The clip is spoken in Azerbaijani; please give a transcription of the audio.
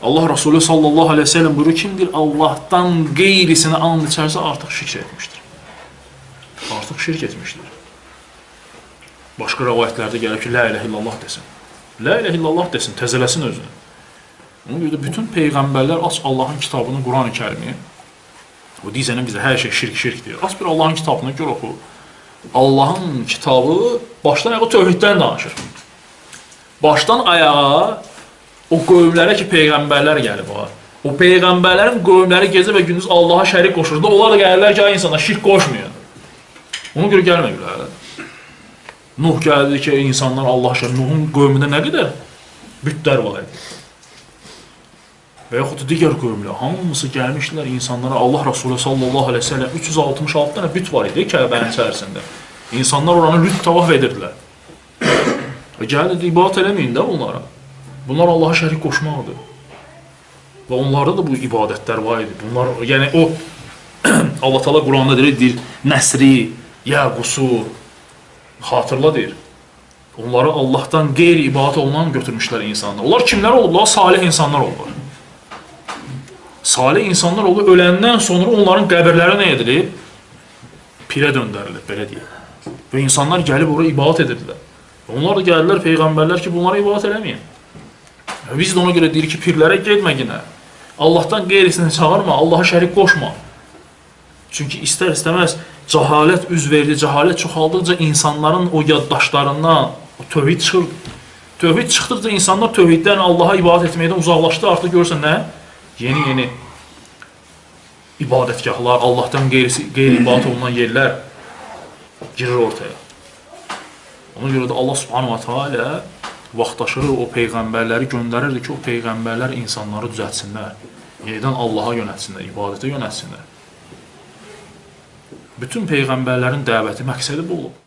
Allah Resulü sallallahu aleyhi ve sellem buyurur, kimdir Allah'tan qeyrisini and içərsə artıq şirk etmişdir. Artıq şirk etmişdir. Başqa rəvayətlərdə gəlir ki, la ilahe illallah desin. La ilahe illallah desin, təzələsin özünü. Ona görə də bütün peyğəmbərlər aç Allahın kitabını, Quran-ı Kərimi, o deyəsənə bizə hər şey şirk deyir. Aç bir Allahın kitabını gör oxu. Allahın kitabı başdan ayağa tövhiddən danışır. Başdan ayağa o qövmlərə ki, peyğəmbərlər gəlib var. O peyğəmbərlərin qövmləri gecə və gündüz Allaha şərik qoşur. Onlar da gəlirlər ki, insana şirk qoşmuyor. Ona görə gəlməyirlər. Nuh gəldi ki, insanlar Allaha şərik. Nuhun qövmündə nə qədər bütlər var idi. Və yaxud da digər qövmlər, hamısı gəlmişlər insanlara. Allah Resulü sallallahu aleyhi ve sellem 366 dənə büt var idi Kəbənin içərisində. İnsanlar oranı lüt tavaf edirdilər. Gəldi, ibadət eləməyin də bunlara. Bunlar Allaha şərik qoşmaqdır. Və onlarda da bu ibadətlər var idi. Bunlar, yəni o Allah Teala Quranda deyir, Nəsri, Yəqusu, xatırla deyir. Onları Allahdan qeyri ibadət olunan götürmüşlər insanlar. Onlar kimlər olublar? Salih insanlar olublar. Salih insanlar olub, öləndən sonra onların qəbirləri nə edilir? Pirə döndərilir, belə deyək. Və insanlar gəlib oraya ibadət edirlər. Onlar da gəlirlər, peyğəmbərlər ki, bunlara ibadət eləməyin. Biz də ona görə deyirik ki, pirlərə getmə yenə. Allahdan qeyrisini çağırma, Allaha şərik qoşma. Çünki istər-istəməz cəhalət üz verir, cəhalət çoxaldıqca insanların o yaddaşlarından o tövhid çıxır. Tövhid çıxdıqca insanlar tövhiddən Allaha ibadət etməkdən uzaqlaşdı. Artıq görürsən nə? Yeni ibadətgahlar, Allahdan qeyri-ibadət olunan yerlər girir ortaya. Ona görə də Allah subhanahu wa ta'ala vaxtaşırı o peyğəmbərləri göndərirdi ki, o peyğəmbərlər insanları düzəltsinlər. Yenidən Allaha yönətsinlər, ibadətə yönətsinlər. Bütün peyğəmbərlərin dəvəti məqsədi bu olub.